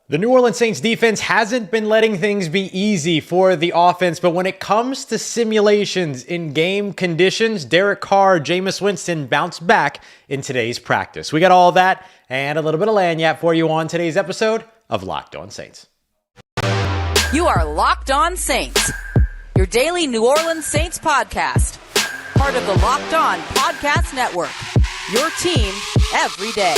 The New Orleans Saints defense hasn't been letting things be easy for the offense, but when it comes to simulations in game conditions, Derek Carr, Jameis Winston bounced back in today's practice. We got all that and a little bit of lagniappe for you on today's episode of Locked On Saints. You are Locked On Saints, your daily New Orleans Saints podcast. Part of the Locked On Podcast Network, your team every day.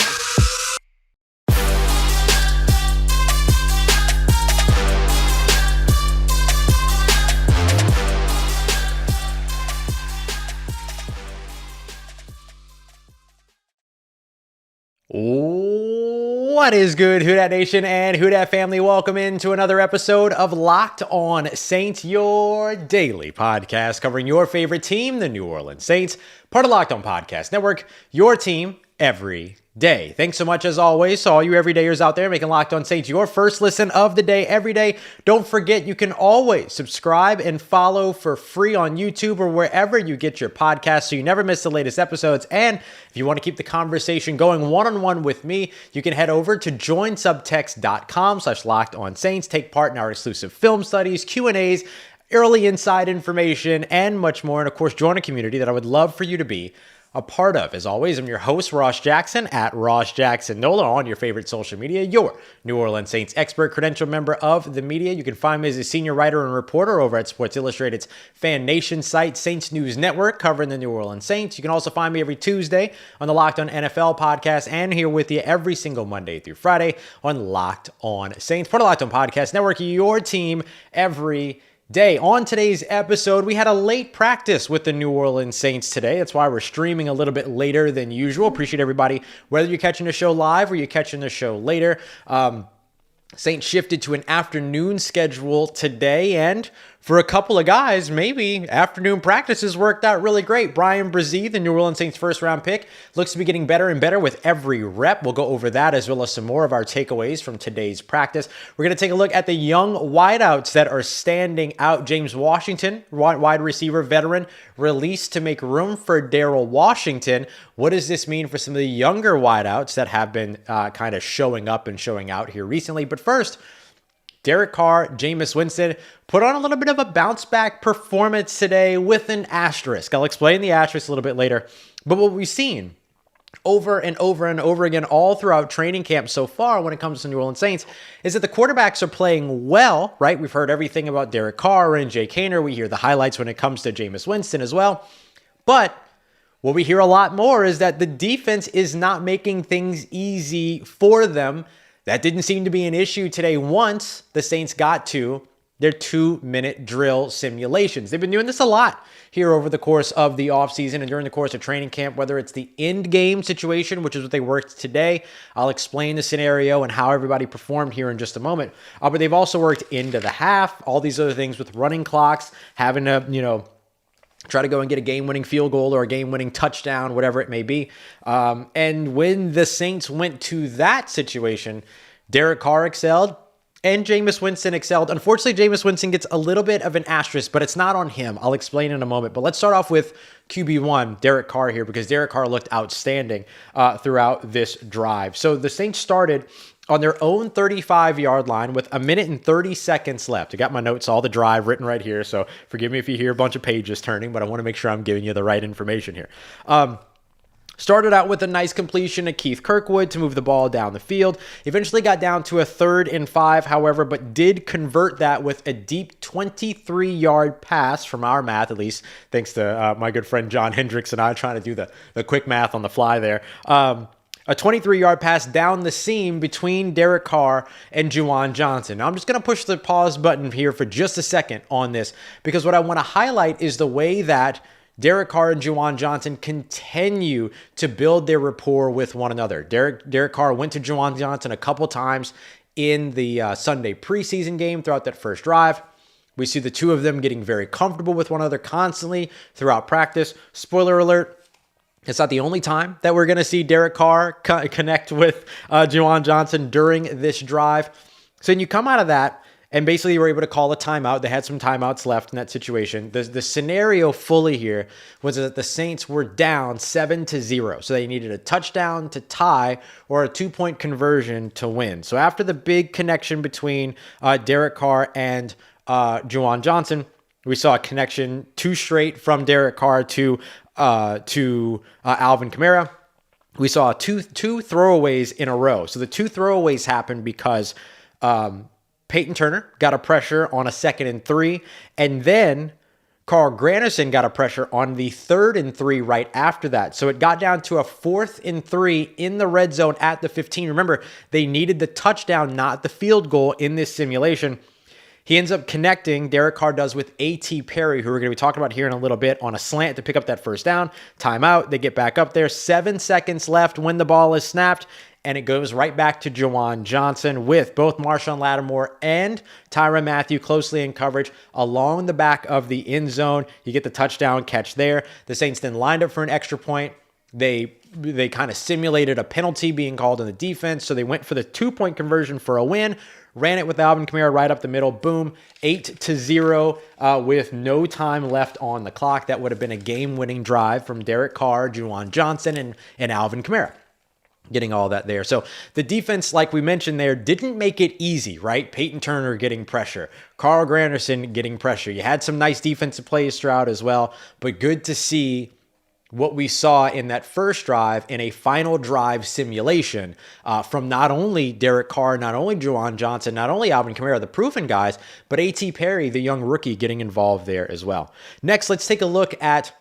What is good, Who Dat Nation and Who Dat family? Welcome into another episode of Locked On Saints, your daily podcast covering your favorite team, the New Orleans Saints, part of Locked On Podcast Network, your team every day. Thanks so much, as always, to all you everydayers out there making Locked On Saints your first listen of the day every day. Don't forget, you can always subscribe and follow for free on YouTube or wherever you get your podcasts so you never miss the latest episodes. And if you want to keep the conversation going one-on-one with me, you can head over to joinsubtext.com/LockedOnSaints. Take part in our exclusive film studies, Q&As, early inside information, and much more. And of course, join a community that I would love for you to be a part of. As always, I'm your host, Ross Jackson, at Ross Jackson Nola on your favorite social media, your New Orleans Saints expert, credentialed member of the media. You can find me as a senior writer and reporter over at Sports Illustrated's Fan Nation site, Saints News Network, covering the New Orleans Saints. You can also find me every Tuesday on the Locked On NFL podcast and here with you every single Monday through Friday on Locked On Saints, part of Locked On Podcast Network, your team every day. On today's episode, we had a late practice with the New Orleans Saints today. That's why we're streaming a little bit later than usual. Appreciate everybody, whether you're catching the show live or you're catching the show later. Saints shifted to an afternoon schedule today, and for a couple of guys, maybe afternoon practices worked out really great. Bryan Bresee, the New Orleans Saints first-round pick, looks to be getting better and better with every rep. We'll go over that as well as some more of our takeaways from today's practice. We're going to take a look at the young wideouts that are standing out. James Washington, wide receiver veteran, released to make room for Darrell Washington. What does this mean for some of the younger wideouts that have been kind of showing up and showing out here recently? But first, Derek Carr, Jameis Winston put on a little bit of a bounce-back performance today with an asterisk. I'll explain the asterisk a little bit later. But what we've seen over and over and over again all throughout training camp so far when it comes to New Orleans Saints is that the quarterbacks are playing well, right? We've heard everything about Derek Carr and Jake Haener. We hear the highlights when it comes to Jameis Winston as well. But what we hear a lot more is that the defense is not making things easy for them. That didn't seem to be an issue today once the Saints got to their 2-minute drill simulations. They've been doing this a lot here over the course of the offseason and during the course of training camp, whether it's the end game situation, which is what they worked today. I'll explain the scenario and how everybody performed here in just a moment. But they've also worked into the half, all these other things with running clocks, having to, try to go and get a game-winning field goal or a game-winning touchdown, whatever it may be. And when the Saints went to that situation, Derek Carr excelled and Jameis Winston excelled. Unfortunately, Jameis Winston gets a little bit of an asterisk, but it's not on him. I'll explain in a moment. But let's start off with QB1, Derek Carr here, because Derek Carr looked outstanding throughout this drive. So the Saints started on their own 35-yard line with 1 minute and 30 seconds left. I got my notes, all the drive written right here, so forgive me if you hear a bunch of pages turning, but I want to make sure I'm giving you the right information here. Started out with a nice completion to Keith Kirkwood to move the ball down the field. Eventually got down to a 3rd and 5, however, but did convert that with a deep 23-yard pass, from our math at least, thanks to my good friend John Hendricks and I trying to do the quick math on the fly there. A 23-yard pass down the seam between Derek Carr and Juwan Johnson. Now, I'm just going to push the pause button here for just a second on this, because what I want to highlight is the way that Derek Carr and Juwan Johnson continue to build their rapport with one another. Derek Carr went to Juwan Johnson a couple times in the Sunday preseason game throughout that first drive. We see the two of them getting very comfortable with one another constantly throughout practice. Spoiler alert, it's not the only time that we're going to see Derek Carr connect with Juwan Johnson during this drive. So when you come out of that, and basically they were able to call a timeout. They had some timeouts left in that situation. The scenario fully here was that the Saints were down 7-0. So they needed a touchdown to tie or a 2-point conversion to win. So after the big connection between Derek Carr and Juwan Johnson, we saw a connection 2 straight from Derek Carr to Alvin Kamara. We saw two throwaways in a row. So the 2 throwaways happened because Peyton Turner got a pressure on a 2nd and 3, and then Carl Granderson got a pressure on the 3rd and 3 right after that. So it got down to a 4th and 3 in the red zone at the 15. Remember, they needed the touchdown, not the field goal in this simulation. He ends up connecting, Derek Carr does, with A.T. Perry, who we're going to be talking about here in a little bit, on a slant to pick up that first down. Timeout, they get back up there. 7 seconds left when the ball is snapped, and it goes right back to Juwan Johnson with both Marshawn Lattimore and Tyrann Mathieu closely in coverage along the back of the end zone. You get the touchdown catch there. The Saints then lined up for an extra point. They kind of simulated a penalty being called in the defense, so they went for the 2-point conversion for a win. Ran it with Alvin Kamara right up the middle. Boom, 8-0 with no time left on the clock. That would have been a game-winning drive from Derek Carr, Juwan Johnson, and Alvin Kamara. Getting all that there. So the defense, like we mentioned there, didn't make it easy, right? Peyton Turner getting pressure. Carl Granderson getting pressure. You had some nice defensive plays throughout as well, but good to see what we saw in that first drive in a final drive simulation from not only Derek Carr, not only Juwan Johnson, not only Alvin Kamara, the proven guys, but A.T. Perry, the young rookie, getting involved there as well. Next, let's take a look at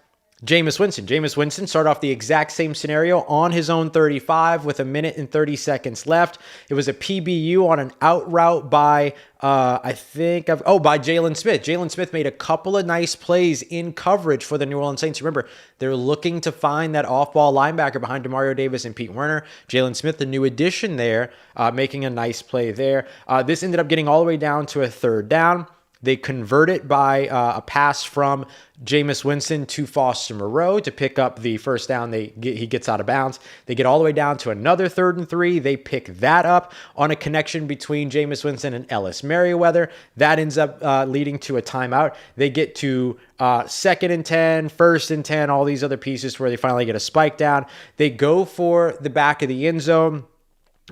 Jameis Winston. Jameis Winston started off the exact same scenario on his own 35 with 1:30 seconds left. It was a PBU on an out route by, by Jalen Smith. Jalen Smith made a couple of nice plays in coverage for the New Orleans Saints. Remember, they're looking to find that off-ball linebacker behind Demario Davis and Pete Werner. Jalen Smith, the new addition there, making a nice play there. This ended up getting all the way down to a 3rd down. They convert it by a pass from Jameis Winston to Foster Moreau to pick up the first down. He gets out of bounds. They get all the way down to another 3rd and 3. They pick that up on a connection between Jameis Winston and Ellis Merriweather. That ends up leading to a timeout. They get to 2nd and 10, 1st and 10, all these other pieces where they finally get a spike down. They go for the back of the end zone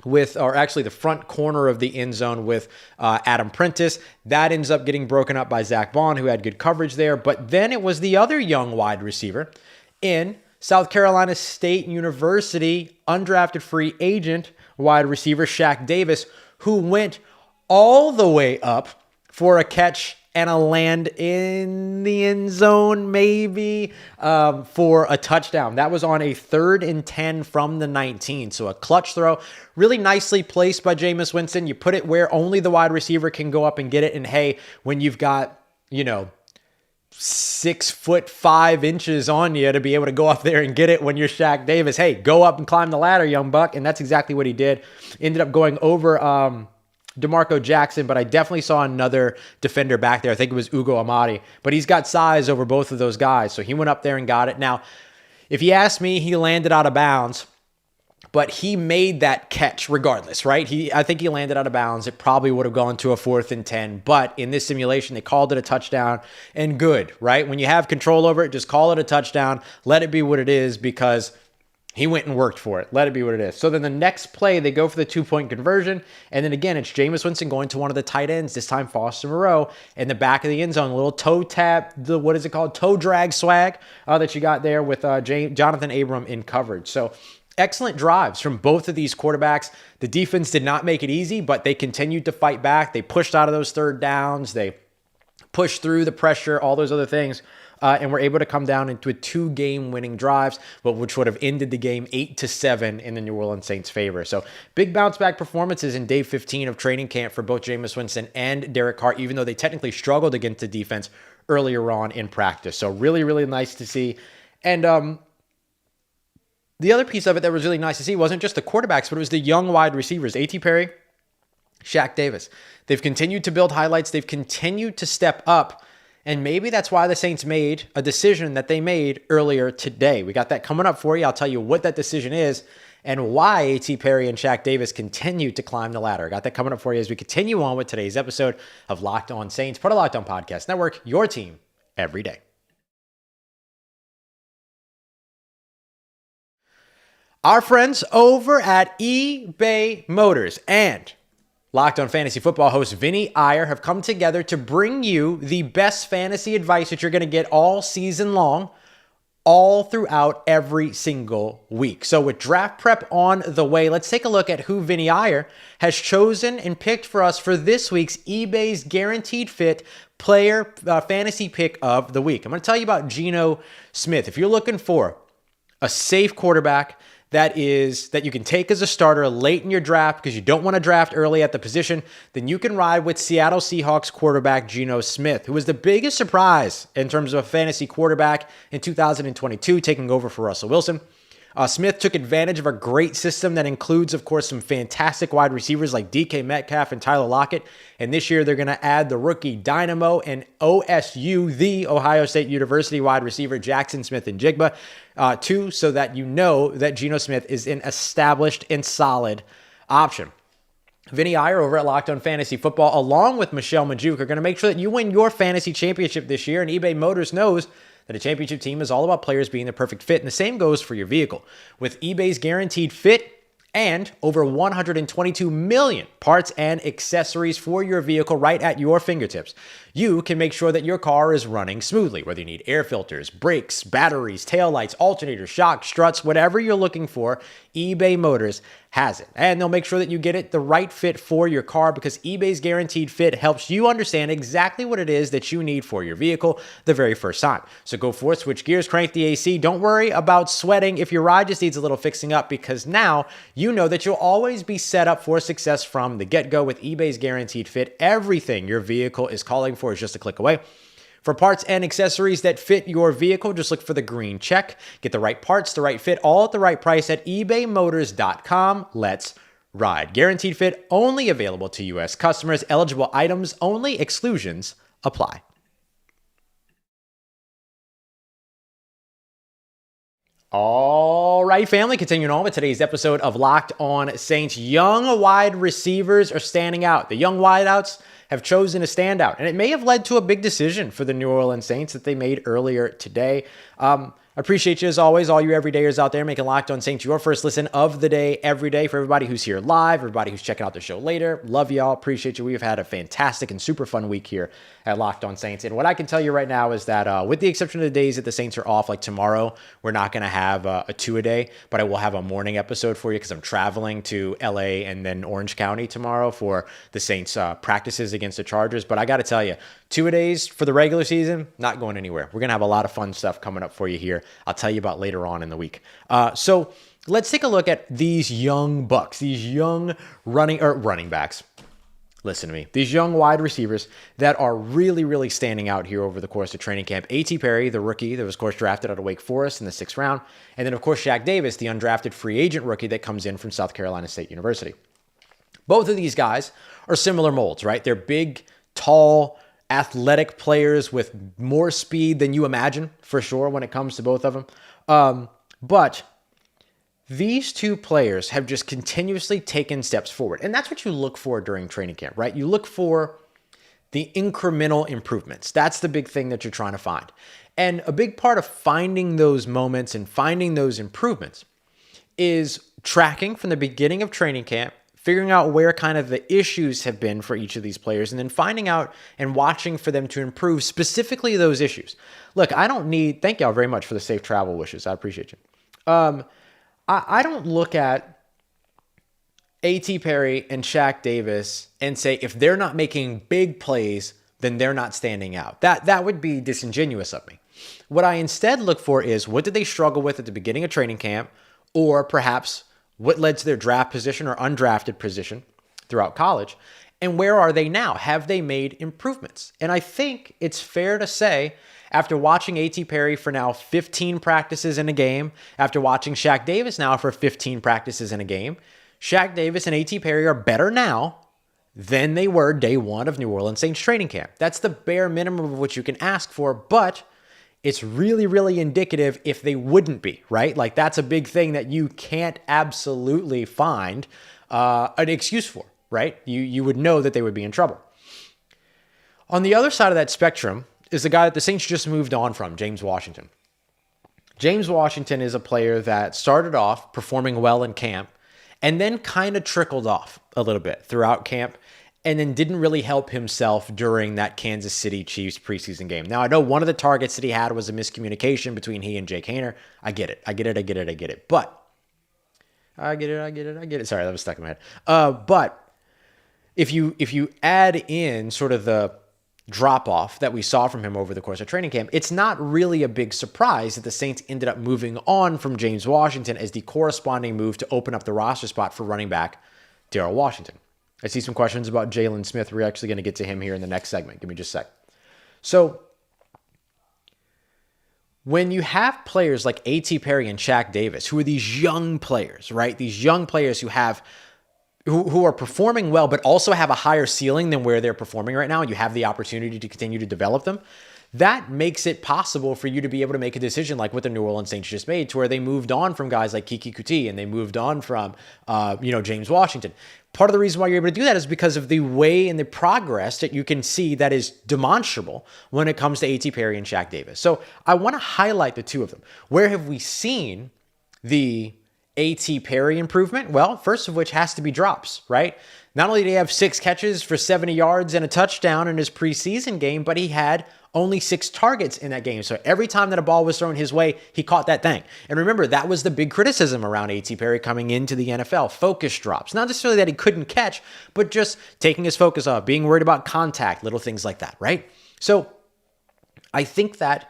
the front corner of the end zone with Adam Prentice. That ends up getting broken up by Zach Bond, who had good coverage there. But then it was the other young wide receiver in South Carolina State University, undrafted free agent wide receiver Shaq Davis, who went all the way up for a catch and a land in the end zone, maybe, for a touchdown. That was on a 3rd and 10 from the 19. So a clutch throw, really nicely placed by Jameis Winston. You put it where only the wide receiver can go up and get it. And hey, when you've got, 6'5" on you to be able to go up there and get it when you're Shaq Davis, hey, go up and climb the ladder, young buck. And that's exactly what he did. Ended up going over DeMarco Jackson, but I definitely saw another defender back there. I think it was Ugo Amadi, but he's got size over both of those guys. So he went up there and got it. Now, if you ask me, he landed out of bounds, but he made that catch regardless, right? I think he landed out of bounds. It probably would have gone to a 4th and 10, but in this simulation, they called it a touchdown, and good, right? When you have control over it, just call it a touchdown. Let it be what it is, because he went and worked for it. Let it be what it is. So then the next play, they go for the 2-point conversion. And then again, it's Jameis Winston going to one of the tight ends, this time Foster Moreau, in the back of the end zone. A little toe tap, toe drag swag that you got there with Jonathan Abram in coverage. So excellent drives from both of these quarterbacks. The defense did not make it easy, but they continued to fight back. They pushed out of those 3rd downs. They pushed through the pressure, all those other things. And were able to come down into 2 game-winning drives, but which would have ended the game 8-7 in the New Orleans Saints' favor. So big bounce-back performances in day 15 of training camp for both Jameis Winston and Derek Carr, even though they technically struggled against the defense earlier on in practice. So really, really nice to see. And the other piece of it that was really nice to see wasn't just the quarterbacks, but it was the young wide receivers, A.T. Perry, Shaq Davis. They've continued to build highlights. They've continued to step up. And maybe that's why the Saints made a decision that they made earlier today. We got that coming up for you. I'll tell you what that decision is and why A.T. Perry and Shaq Davis continue to climb the ladder. Got that coming up for you as we continue on with today's episode of Locked On Saints, part of Locked On Podcast Network, your team every day. Our friends over at eBay Motors and Locked On Fantasy Football host Vinny Iyer have come together to bring you the best fantasy advice that you're going to get all season long, all throughout every single week. So with draft prep on the way, let's take a look at who Vinny Iyer has chosen and picked for us for this week's eBay's Guaranteed Fit Player Fantasy Pick of the Week. I'm going to tell you about Geno Smith. If you're looking for a safe quarterback that you can take as a starter late in your draft because you don't want to draft early at the position, then you can ride with Seattle Seahawks quarterback Geno Smith, who was the biggest surprise in terms of a fantasy quarterback in 2022, taking over for Russell Wilson. Smith took advantage of a great system that includes, of course, some fantastic wide receivers like DK Metcalf and Tyler Lockett. And this year, they're going to add the rookie Dynamo and OSU, the Ohio State University wide receiver Jackson Smith-Njigba, too, so that you know that Geno Smith is an established and solid option. Vinny Iyer over at Locked On Fantasy Football, along with Michelle Majuk, are going to make sure that you win your fantasy championship this year. And eBay Motors knows that a championship team is all about players being the perfect fit, and the same goes for your vehicle. With eBay's Guaranteed Fit and over 122 million parts and accessories for your vehicle right at your fingertips, you can make sure that your car is running smoothly, whether you need air filters, brakes, batteries, taillights, alternators, shocks, struts, whatever you're looking for, eBay Motors has it. And they'll make sure that you get it the right fit for your car because eBay's Guaranteed Fit helps you understand exactly what it is that you need for your vehicle the very first time. So go forth, switch gears, crank the AC. Don't worry about sweating if your ride just needs a little fixing up because now you know that you'll always be set up for success from the get-go with eBay's Guaranteed Fit. Everything your vehicle is calling for is just a click away. For parts and accessories that fit your vehicle, just look for the green check. Get the right parts, the right fit, all at the right price at ebaymotors.com. Let's ride. Guaranteed Fit only available to U.S. customers. Eligible items only. Exclusions apply. All right, family, continuing on with today's episode of Locked On Saints. Young wide receivers are standing out. The young wideouts have chosen to stand out, and it may have led to a big decision for the New Orleans Saints that they made earlier today. I appreciate you as always, all you everydayers out there making Locked On Saints your first listen of the day every day. For everybody who's here live, everybody who's checking out the show later, love y'all, appreciate you. We've had a fantastic and super fun week here at Locked On Saints. And what I can tell you right now is that with the exception of the days that the Saints are off, like tomorrow, we're not going to have a two-a-day, but I will have a morning episode for you because I'm traveling to LA and then Orange County tomorrow for the Saints practices against the Chargers. But I got to tell you, two-a-days for the regular season, not going anywhere. We're going to have a lot of fun stuff coming up for you here. I'll tell you about later on in the week. So let's take a look at these young bucks, these young running backs. Listen to me. These young wide receivers that are really, really standing out here over the course of training camp. A.T. Perry, the rookie that was, of course, drafted out of Wake Forest in the 6th round. And then, of course, Shaq Davis, the undrafted free agent rookie that comes in from South Carolina State University. Both of these guys are similar molds, right? They're big, tall, athletic players with more speed than you imagine, for sure, when it comes to both of them. But these two players have just continuously taken steps forward. And that's what you look for during training camp, right? You look for the incremental improvements. That's the big thing that you're trying to find. And a big part of finding those moments and finding those improvements is tracking from the beginning of training camp, figuring out where kind of the issues have been for each of these players, and then finding out and watching for them to improve specifically those issues. Look, thank y'all very much for the safe travel wishes. I appreciate you. I don't look at A.T. Perry and Shaq Davis and say, if they're not making big plays, then they're not standing out. That would be disingenuous of me. What I instead look for is, what did they struggle with at the beginning of training camp, or perhaps what led to their draft position or undrafted position throughout college, and where are they now? Have they made improvements? And I think it's fair to say, after watching A.T. Perry for now 15 practices in a game, after watching Shaq Davis now for 15 practices in a game, Shaq Davis and A.T. Perry are better now than they were day one of New Orleans Saints training camp. That's the bare minimum of what you can ask for, but it's really, really indicative if they wouldn't be, right? Like that's a big thing that you can't absolutely find an excuse for, right? You would know that they would be in trouble. On the other side of that spectrum is the guy that the Saints just moved on from, James Washington. James Washington is a player that started off performing well in camp and then kind of trickled off a little bit throughout camp and then didn't really help himself during that Kansas City Chiefs preseason game. Now, I know one of the targets that he had was a miscommunication between he and Jake Haener. I get it. But I get it. Sorry, that was stuck in my head. But if you add in sort of the drop-off that we saw from him over the course of training camp, it's not really a big surprise that the Saints ended up moving on from James Washington as the corresponding move to open up the roster spot for running back Darrell Washington. I see some questions about Jalen Smith. We're actually going to get to him here in the next segment. Give me just a sec. So when you have players like A.T. Perry and Shaq Davis, who are these young players, right? These young players who are performing well, but also have a higher ceiling than where they're performing right now, and you have the opportunity to continue to develop them, that makes it possible for you to be able to make a decision like what the New Orleans Saints just made, to where they moved on from guys like Kiki Kuti and they moved on from, James Washington. Part of the reason why you're able to do that is because of the way and the progress that you can see that is demonstrable when it comes to A.T. Perry and Shaq Davis. So I want to highlight the two of them. Where have we seen the A.T. Perry improvement? Well, first of which has to be drops, right? Not only did he have 6 catches for 70 yards and a touchdown in his preseason game, but he had only 6 targets in that game. So every time that a ball was thrown his way, he caught that thing. And remember, that was the big criticism around A.T. Perry coming into the NFL. Focus drops. Not necessarily that he couldn't catch, but just taking his focus off, being worried about contact, little things like that, right? So I think that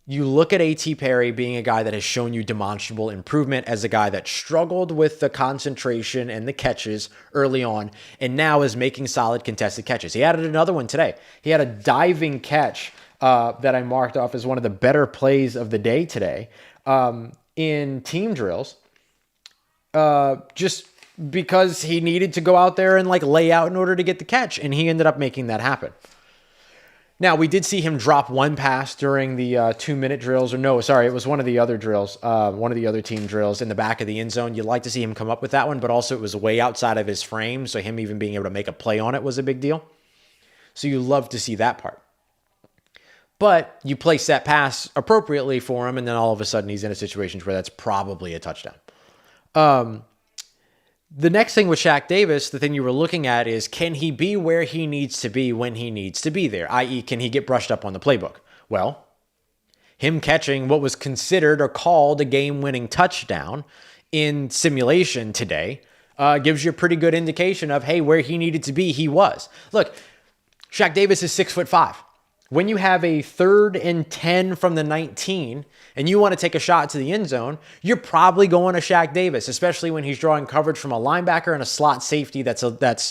you look at A.T. Perry being a guy that has shown you demonstrable improvement as a guy that struggled with the concentration and the catches early on and now is making solid contested catches. He added another one today. He had a diving catch that I marked off as one of the better plays of the day today in team drills, just because he needed to go out there and lay out in order to get the catch, and he ended up making that happen. Now, we did see him drop one pass during the 2-minute drills, it was one of the other drills, one of the other team drills in the back of the end zone. You'd like to see him come up with that one, but also it was way outside of his frame, so him even being able to make a play on it was a big deal. So you love to see that part. But you place that pass appropriately for him, and then all of a sudden he's in a situation where that's probably a touchdown. The next thing with Shaq Davis, the thing you were looking at is, can he be where he needs to be when he needs to be there? I.e., can he get brushed up on the playbook? Well, him catching what was considered or called a game-winning touchdown in simulation today gives you a pretty good indication of, hey, where he needed to be, he was. Look, Shaq Davis is 6'5". When you have a 3rd and 10 from the 19 and you want to take a shot to the end zone, you're probably going to Shaq Davis, especially when he's drawing coverage from a linebacker and a slot safety that's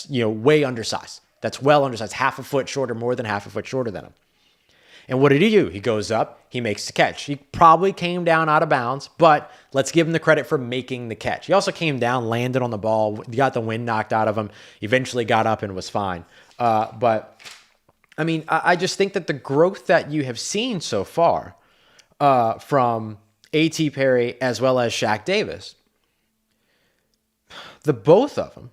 way undersized. That's well undersized, half a foot shorter, more than half a foot shorter than him. And what did he do? He goes up, he makes the catch. He probably came down out of bounds, but let's give him the credit for making the catch. He also came down, landed on the ball, got the wind knocked out of him, eventually got up and was fine. I just think that the growth that you have seen so far from A.T. Perry as well as Shaq Davis, the both of them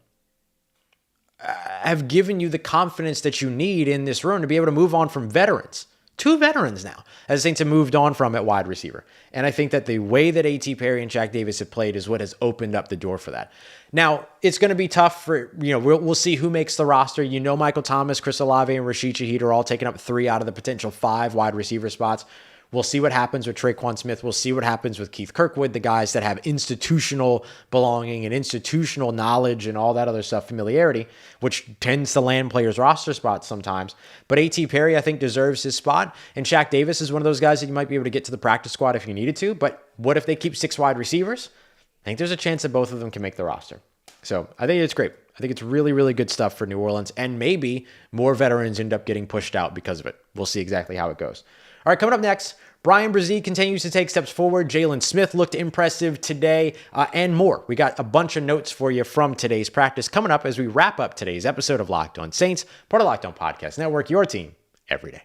have given you the confidence that you need in this room to be able to move on from veterans. 2 veterans now, as the Saints have moved on from at wide receiver. And I think that the way that A.T. Perry and Shaq Davis have played is what has opened up the door for that. Now, it's going to be tough for, we'll see who makes the roster. Michael Thomas, Chris Olave, and Rashid Shaheed are all taking up 3 out of the potential 5 wide receiver spots. We'll see what happens with Traquan Smith. We'll see what happens with Keith Kirkwood, the guys that have institutional belonging and institutional knowledge and all that other stuff, familiarity, which tends to land players' roster spots sometimes. But A.T. Perry, I think, deserves his spot. And Shaq Davis is one of those guys that you might be able to get to the practice squad if you needed to. But what if they keep 6 wide receivers? I think there's a chance that both of them can make the roster. So I think it's great. I think it's really, really good stuff for New Orleans. And maybe more veterans end up getting pushed out because of it. We'll see exactly how it goes. All right, coming up next, Bryan Bresee continues to take steps forward. Jalen Smith looked impressive today, and more. We got a bunch of notes for you from today's practice coming up as we wrap up today's episode of Locked On Saints, part of Locked On Podcast Network, your team every day.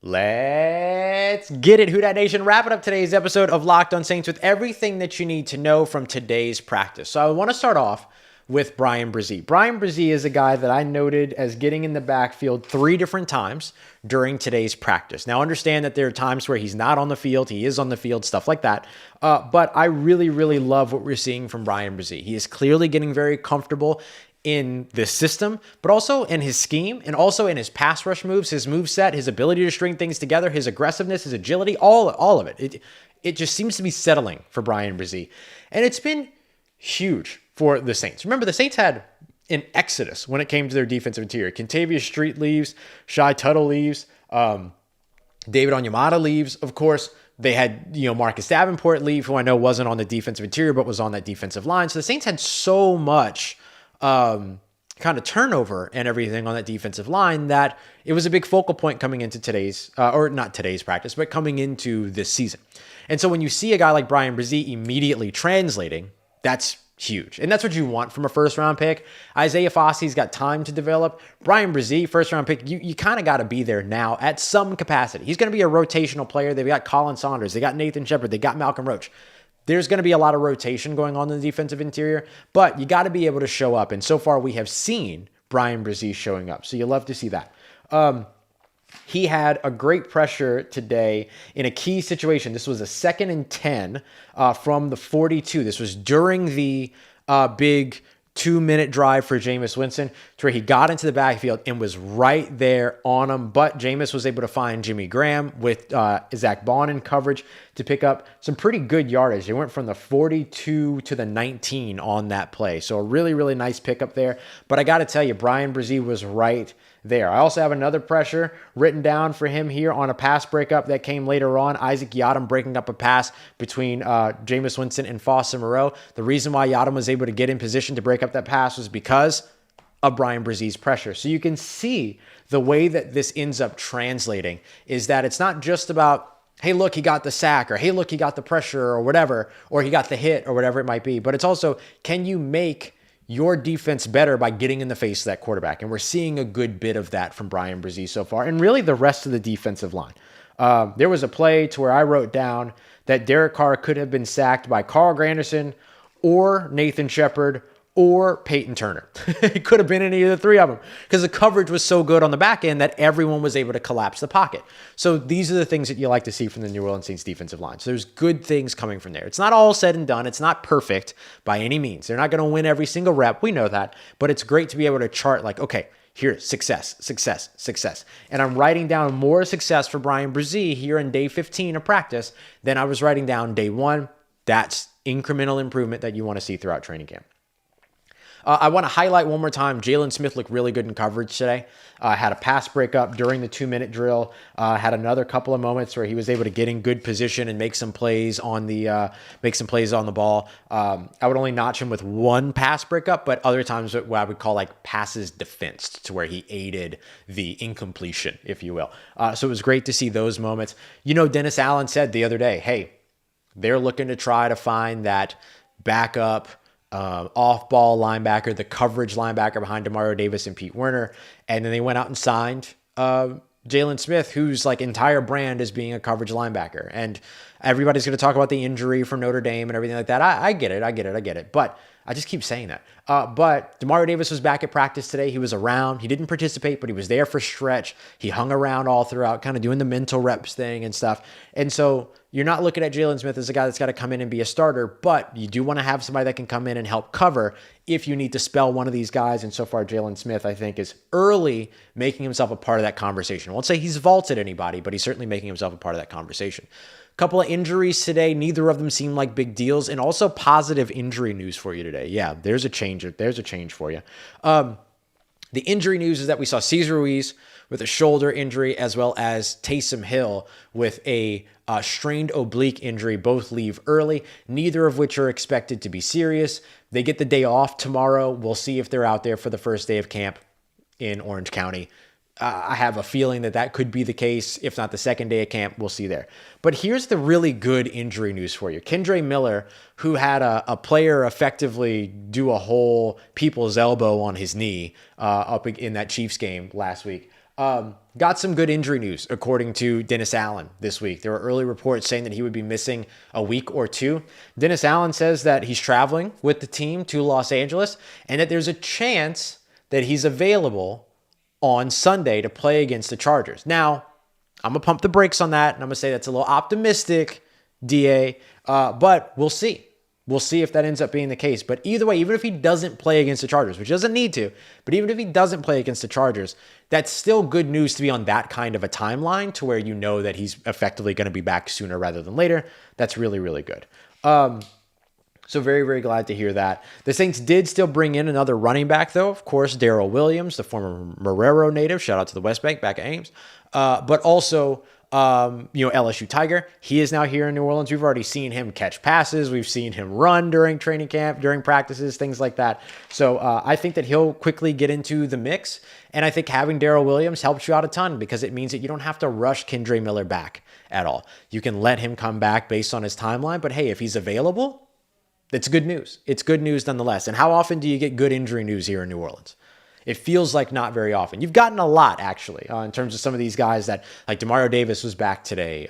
Let's get it, Who Dat Nation. Wrapping up today's episode of Locked On Saints with everything that you need to know from today's practice. So I want to start off with Bryan Bresee. Bryan Bresee is a guy that I noted as getting in the backfield 3 different times during today's practice. Now, understand that there are times where he's not on the field, he is on the field, stuff like that. But I really, really love what we're seeing from Bryan Bresee. He is clearly getting very comfortable in this system, but also in his scheme and also in his pass rush moves, his move set, his ability to string things together, his aggressiveness, his agility, all of it. It just seems to be settling for Bryan Bresee. And it's been huge for the Saints. Remember, the Saints had an exodus when it came to their defensive interior. Kentavious Street leaves, Shai Tuttle leaves, David Onyemata leaves. Of course, they had, Marcus Davenport leave, who I know wasn't on the defensive interior, but was on that defensive line. So the Saints had so much kind of turnover and everything on that defensive line that it was a big focal point coming into today's, or not today's practice, but coming into this season. And so when you see a guy like Bryan Bresee immediately translating, that's huge. And that's what you want from a first-round pick. Isaiah Foskey's got time to develop. Bryan Bresee, first-round pick, you kind of got to be there now at some capacity. He's going to be a rotational player. They've got Colin Saunders. They got Nathan Shepard. They got Malcolm Roach. There's going to be a lot of rotation going on in the defensive interior, but you got to be able to show up. And so far, we have seen Bryan Bresee showing up. So you love to see that. He had a great pressure today in a key situation. This was a 2nd and 10 from the 42. This was during the big 2-minute drive for Jameis Winston, to where he got into the backfield and was right there on him. But Jameis was able to find Jimmy Graham with Zach Bond in coverage to pick up some pretty good yardage. They went from the 42 to the 19 on that play. So a really, really nice pickup there. But I got to tell you, Bryan Bresee was right there. I also have another pressure written down for him here on a pass breakup that came later on. Isaac Yiadom breaking up a pass between Jameis Winston and Foster Moreau. The reason why Yiadom was able to get in position to break up that pass was because of Bryan Bresee's pressure. So you can see the way that this ends up translating is that it's not just about, hey, look, he got the sack, or hey, look, he got the pressure, or whatever, or he got the hit, or whatever it might be. But it's also, can you make your defense better by getting in the face of that quarterback? And we're seeing a good bit of that from Bryan Bresee so far, and really the rest of the defensive line. There was a play to where I wrote down that Derek Carr could have been sacked by Carl Granderson or Nathan Shepard or Peyton Turner. It could have been any of the 3 of them because the coverage was so good on the back end that everyone was able to collapse the pocket. So these are the things that you like to see from the New Orleans Saints defensive line. So there's good things coming from there. It's not all said and done. It's not perfect by any means. They're not going to win every single rep. We know that. But it's great to be able to chart like, okay, here's success, success, success. And I'm writing down more success for Bryan Bresee here in day 15 of practice than I was writing down day 1. That's incremental improvement that you want to see throughout training camp. I want to highlight one more time, Jalen Smith looked really good in coverage today. Had a pass breakup during the 2-minute drill. Had another couple of moments where he was able to get in good position and make some plays on the ball. I would only notch him with 1 pass breakup, but other times what I would call like passes defensed, to where he aided the incompletion, if you will. So it was great to see those moments. Dennis Allen said the other day, hey, they're looking to try to find that backup off-ball linebacker, the coverage linebacker behind Demario Davis and Pete Werner. And then they went out and signed Jalen Smith, whose like entire brand is being a coverage linebacker. And everybody's going to talk about the injury from Notre Dame and everything like that. I get it. But I just keep saying that. But Demario Davis was back at practice today. He was around. He didn't participate, but he was there for stretch. He hung around all throughout, kind of doing the mental reps thing and stuff. And so you're not looking at Jalen Smith as a guy that's got to come in and be a starter, but you do want to have somebody that can come in and help cover if you need to spell one of these guys. And so far, Jalen Smith, I think, is early making himself a part of that conversation. I won't say he's vaulted anybody, but he's certainly making himself a part of that conversation. Couple of injuries today. Neither of them seem like big deals, and also positive injury news for you today. Yeah, there's a change. There's a change for you. The injury news is that we saw Cesar Ruiz with a shoulder injury, as well as Taysom Hill with a strained oblique injury. Both leave early, neither of which are expected to be serious. They get the day off tomorrow. We'll see if they're out there for the first day of camp. in Orange County. I have a feeling that could be the case. If not the second day of camp, we'll see there. But here's the really good injury news for you. Kendre Miller, who had a player effectively do a whole people's elbow on his knee up in that Chiefs game last week, got some good injury news, according to Dennis Allen this week. There were early reports saying that he would be missing a week or two. Dennis Allen says that he's traveling with the team to Los Angeles and that there's a chance that he's available on Sunday to play against the Chargers. Now, I'm going to pump the brakes on that, and I'm going to say that's a little optimistic, DA, but we'll see. We'll see if that ends up being the case. But either way, even if he doesn't play against the Chargers, which he doesn't need to, but even if he doesn't play against the Chargers, that's still good news to be on that kind of a timeline to where you know that he's effectively going to be back sooner rather than later. That's really, really good. So very, very glad to hear that. The Saints did still bring in another running back, though. Of course, Darrell Williams, the former Marrero native. Shout out to the West Bank back at Ames. But also, LSU Tiger. He is now here in New Orleans. We've already seen him catch passes. We've seen him run during training camp, during practices, things like that. So I think that he'll quickly get into the mix. And I think having Darrell Williams helps you out a ton because it means that you don't have to rush Kendre Miller back at all. You can let him come back based on his timeline. But hey, if he's available, it's good news. It's good news nonetheless. And how often do you get good injury news here in New Orleans? It feels like not very often. You've gotten a lot, actually, in terms of some of these guys that, like Demario Davis was back today.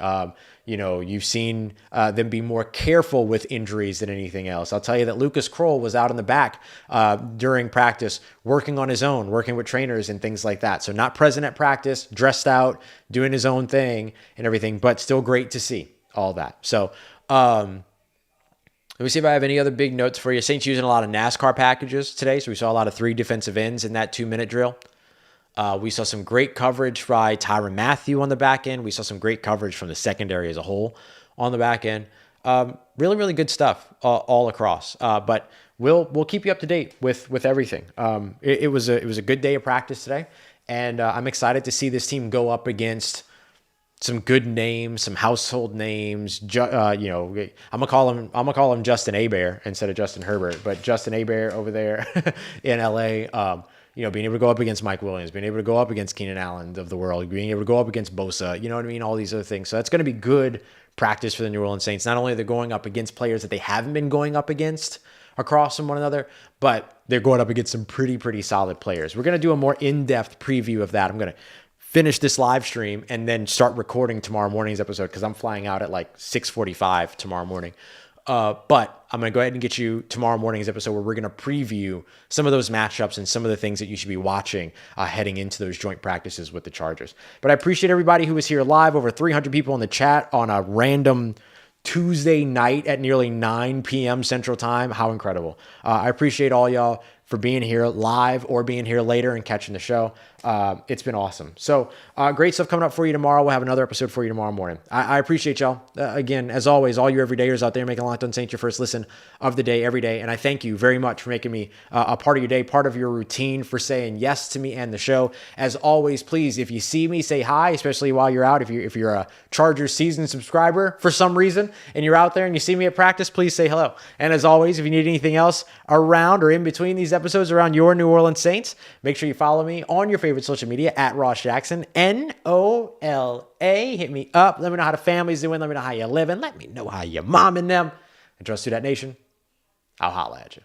You've seen them be more careful with injuries than anything else. I'll tell you that Lucas Kroll was out in the back during practice, working on his own, working with trainers and things like that. So not present at practice, dressed out, doing his own thing and everything, but still great to see all that. So, let me see if I have any other big notes for you. Saints using a lot of NASCAR packages today. So we saw a lot of 3 defensive ends in that 2-minute drill. We saw some great coverage by Tyrann Mathieu on the back end. We saw some great coverage from the secondary as a whole on the back end. Really, really good stuff all across. But we'll keep you up to date with everything. It was a good day of practice today. And I'm excited to see this team go up against some good names, some household names. I'm gonna call him Justin Hebert instead of Justin Herbert, but Justin Hebert over there in LA. Being able to go up against Mike Williams, being able to go up against Keenan Allen of the world, being able to go up against Bosa. You know what I mean? All these other things. So that's going to be good practice for the New Orleans Saints. Not only are they going up against players that they haven't been going up against across from one another, but they're going up against some pretty solid players. We're going to do a more in-depth preview of that. I'm going to finish this live stream and then start recording tomorrow morning's episode because I'm flying out at like 6:45 tomorrow morning. But I'm going to go ahead and get you tomorrow morning's episode where we're going to preview some of those matchups and some of the things that you should be watching heading into those joint practices with the Chargers. But I appreciate everybody who was here live. Over 300 people in the chat on a random Tuesday night at nearly 9 p.m. Central Time. How incredible. I appreciate all y'all for being here live or being here later and catching the show. It's been awesome. So great stuff coming up for you tomorrow. We'll have another episode for you tomorrow morning. I appreciate y'all. Again, as always, all you everydayers out there making Locked On Saints your first listen of the day every day. And I thank you very much for making me a part of your day, part of your routine, for saying yes to me and the show. As always, please, if you see me, say hi, especially while you're out. If you're a Chargers season subscriber for some reason and you're out there and you see me at practice, please say hello. And as always, if you need anything else around or in between these episodes around your New Orleans Saints, make sure you follow me on your favorite social media at Ross Jackson, NOLA. Hit me up. Let me know how the family's doing. Let me know how you're living. Let me know how your mom and them. And trust Who Dat Nation. I'll holla at you.